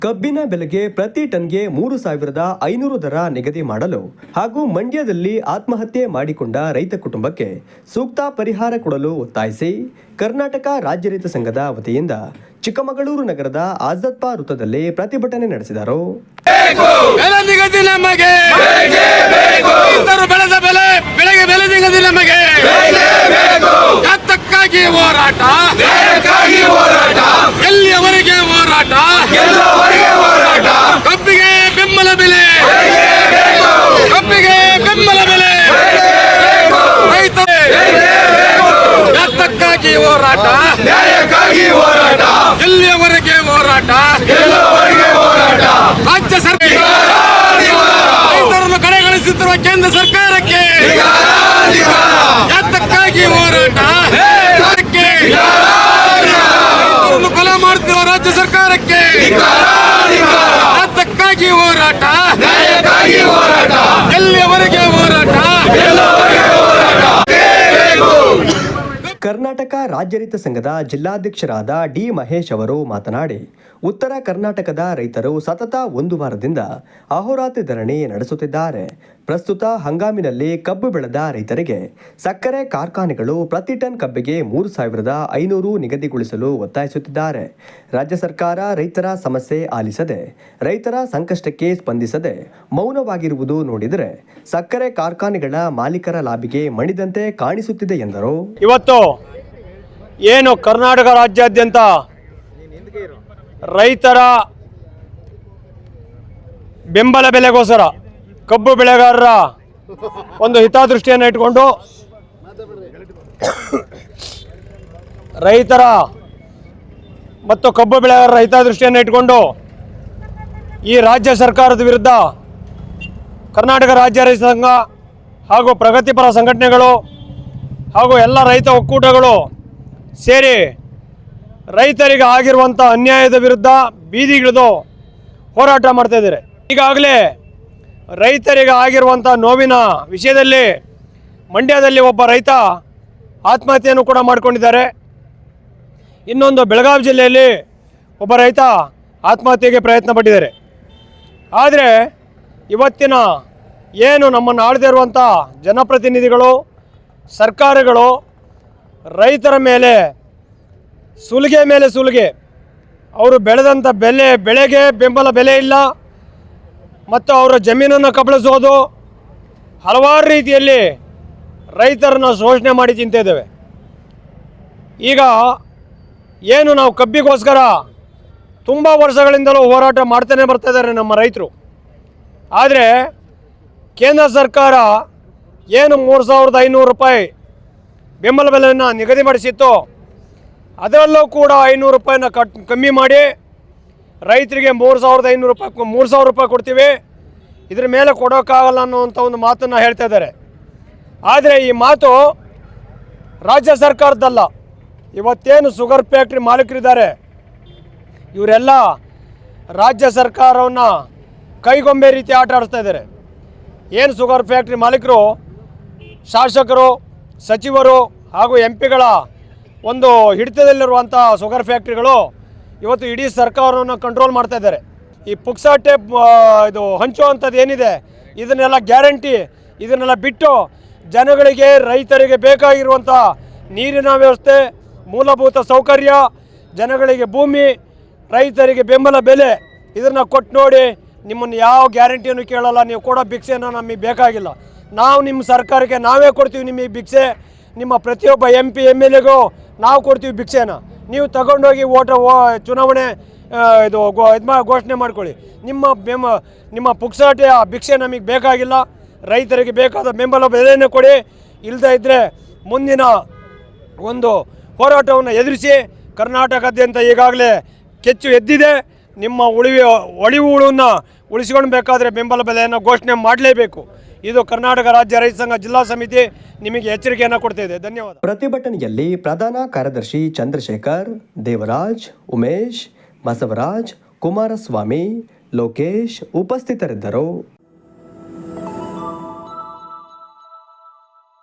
ಕಬ್ಬಿನ ಬೆಲೆಗೆ ಪ್ರತಿ ಟನ್ಗೆ 3,500 ದರ ನಿಗದಿ ಮಾಡಲು ಹಾಗೂ ಮಂಡ್ಯದಲ್ಲಿ ಆತ್ಮಹತ್ಯೆ ಮಾಡಿಕೊಂಡ ರೈತ ಕುಟುಂಬಕ್ಕೆ ಸೂಕ್ತ ಪರಿಹಾರ ಕೊಡಲು ಒತ್ತಾಯಿಸಿ ಕರ್ನಾಟಕ ರಾಜ್ಯ ರೈತ ಸಂಘದ ವತಿಯಿಂದ ಚಿಕ್ಕಮಗಳೂರು ನಗರದ ಆಜಾದ್ ವೃತ್ತದಲ್ಲಿ ಪ್ರತಿಭಟನೆ ನಡೆಸಿದರು. ಕಬ್ಬಿಗೆ ಬೆಂಬಲ ಬೆಲೆ, ಕಬ್ಬಿಗೆ ಬೆಂಬಲ ಬೆಲೆ, ರೈತಕ್ಕಾಗಿ ಹೋರಾಟ, ನ್ಯಾಯಕ್ಕಾಗಿ ಹೋರಾಟ, ಎಲ್ಲಿಯವರೆಗೆ ಹೋರಾಟ, ರಾಜ್ಯ ಸರ್ಕಾರ ರೈತರನ್ನು ಕಡೆಗಣಿಸುತ್ತಿರುವ ಕೇಂದ್ರ ಸರ್ಕಾರಕ್ಕೆ ರೈತಕ್ಕಾಗಿ ಹೋರಾಟ, ರೈತರನ್ನು ಕೊಲೆ ಮಾಡುತ್ತಿರುವ ರಾಜ್ಯ ಸರ್ಕಾರಕ್ಕೆ ರೈತಕ್ಕಾಗಿ ಹೋರಾಟ, ಎಲ್ಲಿಯವರೆಗೆ ಹೋರಾಟ. ಕರ್ನಾಟಕ ರಾಜ್ಯ ರೈತ ಸಂಘದ ಜಿಲ್ಲಾಧ್ಯಕ್ಷರಾದ ಡಿ ಮಹೇಶ್ ಅವರು ಮಾತನಾಡಿ, ಉತ್ತರ ಕರ್ನಾಟಕದ ರೈತರು ಸತತ 1 ವಾರದಿಂದ ಅಹೋರಾತ್ರಿ ಧರಣಿ ನಡೆಸುತ್ತಿದ್ದಾರೆ. ಪ್ರಸ್ತುತ ಹಂಗಾಮಿನಲ್ಲಿ ಕಬ್ಬು ಬೆಳೆದ ರೈತರಿಗೆ ಸಕ್ಕರೆ ಕಾರ್ಖಾನೆಗಳು ಪ್ರತಿ ಟನ್ ಕಬ್ಬಿಗೆ 3,500 ನಿಗದಿಗೊಳಿಸಲು ಒತ್ತಾಯಿಸುತ್ತಿದ್ದಾರೆ. ರಾಜ್ಯ ಸರ್ಕಾರ ರೈತರ ಸಮಸ್ಯೆ ಆಲಿಸದೆ, ರೈತರ ಸಂಕಷ್ಟಕ್ಕೆ ಸ್ಪಂದಿಸದೆ ಮೌನವಾಗಿರುವುದು ನೋಡಿದರೆ ಸಕ್ಕರೆ ಕಾರ್ಖಾನೆಗಳ ಮಾಲೀಕರ ಲಾಭಿಗೆ ಮಣಿದಂತೆ ಕಾಣಿಸುತ್ತಿದೆ ಎಂದರು. ಇವತ್ತು ಏನು ಕರ್ನಾಟಕ ರಾಜ್ಯಾದ್ಯಂತ ರೈತರ ಬೆಂಬಲ ಬೆಲೆಗೋಸ್ಕರ ಕಬ್ಬು ಬೆಳೆಗಾರರ ಒಂದು ಹಿತದೃಷ್ಟಿಯನ್ನು ಇಟ್ಕೊಂಡು ರೈತರ ಮತ್ತು ಕಬ್ಬು ಬೆಳೆಗಾರರ ಹಿತದೃಷ್ಟಿಯನ್ನು ಇಟ್ಕೊಂಡು ಈ ರಾಜ್ಯ ಸರ್ಕಾರದ ವಿರುದ್ಧ ಕರ್ನಾಟಕ ರಾಜ್ಯ ರೈತ ಸಂಘ ಹಾಗೂ ಪ್ರಗತಿಪರ ಸಂಘಟನೆಗಳು ಹಾಗೂ ಎಲ್ಲ ರೈತ ಒಕ್ಕೂಟಗಳು ಸೇರಿ ರೈತರಿಗೆ ಆಗಿರುವಂಥ ಅನ್ಯಾಯದ ವಿರುದ್ಧ ಬೀದಿಗಿಳಿದು ಹೋರಾಟ ಮಾಡ್ತಾಯಿದ್ದಾರೆ. ಈಗಾಗಲೇ ರೈತರಿಗೆ ಆಗಿರುವಂಥ ನೋವಿನ ವಿಷಯದಲ್ಲಿ ಮಂಡ್ಯದಲ್ಲಿ ಒಬ್ಬ ರೈತ ಆತ್ಮಹತ್ಯೆಯನ್ನು ಕೂಡ ಮಾಡಿಕೊಂಡಿದ್ದಾರೆ. ಇನ್ನೊಂದು ಬೆಳಗಾವಿ ಜಿಲ್ಲೆಯಲ್ಲಿ ಒಬ್ಬ ರೈತ ಆತ್ಮಹತ್ಯೆಗೆ ಪ್ರಯತ್ನ ಪಟ್ಟಿದ್ದಾರೆ. ಆದರೆ ಇವತ್ತಿನ ಏನು ನಮ್ಮನ್ನು ಆಳದೇ ಇರುವಂಥ ಜನಪ್ರತಿನಿಧಿಗಳು, ಸರ್ಕಾರಗಳು ರೈತರ ಮೇಲೆ ಸುಲಿಗೆ ಅವರು ಬೆಳೆದಂಥ ಬೆಳೆಗೆ ಬೆಂಬಲ ಬೆಲೆ ಇಲ್ಲ ಮತ್ತು ಅವರ ಜಮೀನನ್ನು ಕಬಳಿಸೋದು, ಹಲವಾರು ರೀತಿಯಲ್ಲಿ ರೈತರನ್ನು ಶೋಷಣೆ ಮಾಡಿ ತಿಂತಿದ್ದೇವೆ. ಈಗ ಏನು ನಾವು ಕಬ್ಬಿಗೋಸ್ಕರ ತುಂಬ ವರ್ಷಗಳಿಂದಲೂ ಹೋರಾಟ ಮಾಡ್ತಾನೆ ಬರ್ತಾಯಿದ್ದಾರೆ ನಮ್ಮ ರೈತರು. ಆದರೆ ಕೇಂದ್ರ ಸರ್ಕಾರ ಏನು 3,500 ರೂಪಾಯಿ ಬೆಂಬಲ ಬೆಲೆಯನ್ನು ನಿಗದಿ ಮಾಡಿಸಿತ್ತು, ಅದರಲ್ಲೂ ಕೂಡ 500 ರೂಪಾಯಿನ ಕಮ್ಮಿ ಮಾಡಿ ರೈತರಿಗೆ 3,500 ರೂಪಾಯಿ 3,000 ರೂಪಾಯಿ ಕೊಡ್ತೀವಿ, ಇದ್ರ ಮೇಲೆ ಕೊಡೋಕ್ಕಾಗಲ್ಲ ಅನ್ನೋವಂಥ ಒಂದು ಮಾತನ್ನು ಹೇಳ್ತಾ ಇದ್ದಾರೆ. ಆದರೆ ಈ ಮಾತು ರಾಜ್ಯ ಸರ್ಕಾರದ್ದಲ್ಲ. ಇವತ್ತೇನು ಶುಗರ್ ಫ್ಯಾಕ್ಟ್ರಿ ಮಾಲೀಕರಿದ್ದಾರೆ ಇವರೆಲ್ಲ ರಾಜ್ಯ ಸರ್ಕಾರವನ್ನು ಕೈಗೊಂಬೆ ರೀತಿ ಆಟ ಆಡಿಸ್ತಾ ಇದ್ದಾರೆ. ಏನು ಶುಗರ್ ಫ್ಯಾಕ್ಟ್ರಿ ಮಾಲೀಕರು, ಶಾಸಕರು, ಸಚಿವರು ಹಾಗೂ MP ಗಳ ಒಂದು ಹಿಡಿತದಲ್ಲಿರುವಂಥ ಶುಗರ್ ಫ್ಯಾಕ್ಟ್ರಿಗಳು ಇವತ್ತು ಇಡೀ ಸರ್ಕಾರವನ್ನು ಕಂಟ್ರೋಲ್ ಮಾಡ್ತಾ ಇದ್ದಾರೆ. ಈ ಪುಕ್ಸಾಟೆ ಇದು ಹಂಚುವಂಥದ್ದು ಏನಿದೆ ಇದನ್ನೆಲ್ಲ ಗ್ಯಾರಂಟಿ ಇದನ್ನೆಲ್ಲ ಬಿಟ್ಟು ಜನಗಳಿಗೆ, ರೈತರಿಗೆ ಬೇಕಾಗಿರುವಂಥ ನೀರಿನ ವ್ಯವಸ್ಥೆ, ಮೂಲಭೂತ ಸೌಕರ್ಯ, ಜನಗಳಿಗೆ ಭೂಮಿ, ರೈತರಿಗೆ ಬೆಂಬಲ ಬೆಲೆ ಇದನ್ನು ಕೊಟ್ಟು ನೋಡಿ. ನಿಮ್ಮನ್ನು ಯಾವ ಗ್ಯಾರಂಟಿಯನ್ನು ಕೇಳಲ್ಲ, ನೀವು ಕೊಡೋ ಭಿಕ್ಷೆನ ನಮಗೆ ಬೇಕಾಗಿಲ್ಲ, ನಾವು ನಿಮ್ಮ ಸರ್ಕಾರಕ್ಕೆ ನಾವೇ ಕೊಡ್ತೀವಿ ನಿಮಗೆ ಭಿಕ್ಷೆ. ನಿಮ್ಮ ಪ್ರತಿಯೊಬ್ಬ MP MLAಗೂ ನಾವು ಕೊಡ್ತೀವಿ ಭಿಕ್ಷೆನ, ನೀವು ತಗೊಂಡೋಗಿ ಚುನಾವಣೆ ಘೋಷಣೆ ಮಾಡ್ಕೊಳ್ಳಿ. ನಿಮ್ಮ ಪುಕ್ಸಾಟೆಯ ಭಿಕ್ಷೆ ನಮಗೆ ಬೇಕಾಗಿಲ್ಲ, ರೈತರಿಗೆ ಬೇಕಾದ ಬೆಂಬಲ ಬೆಲೆಯನ್ನು ಕೊಡಿ. ಇಲ್ಲದೇ ಇದ್ದರೆ ಮುಂದಿನ ಒಂದು ಹೋರಾಟವನ್ನು ಎದುರಿಸಿ. ಕರ್ನಾಟಕದಾದ್ಯಂತ ಈಗಾಗಲೇ ಕೆಚ್ಚು ಎದ್ದಿದೆ. ನಿಮ್ಮ ಉಳಿವನ್ನು ಉಳಿಸಿಕೊಳ್ಬೇಕಾದ್ರೆ ಬೆಂಬಲ ಬೆಲೆಯನ್ನು ಘೋಷಣೆ ಮಾಡಲೇಬೇಕು. ಇದು ಕರ್ನಾಟಕ ರಾಜ್ಯ ರೈತ ಸಂಘ ಜಿಲ್ಲಾ ಸಮಿತಿ ನಿಮಗೆ ಎಚ್ಚರಿಕೆಯನ್ನು ಕೊಡ್ತಿದೆ. ಧನ್ಯವಾದ. ಪ್ರತಿಭಟನೆಯಲ್ಲಿ ಪ್ರಧಾನ ಕಾರ್ಯದರ್ಶಿ ಚಂದ್ರಶೇಖರ್, ದೇವರಾಜ್, ಉಮೇಶ್, ಬಸವರಾಜ್, ಕುಮಾರಸ್ವಾಮಿ, ಲೋಕೇಶ್ ಉಪಸ್ಥಿತರಿದ್ದರು.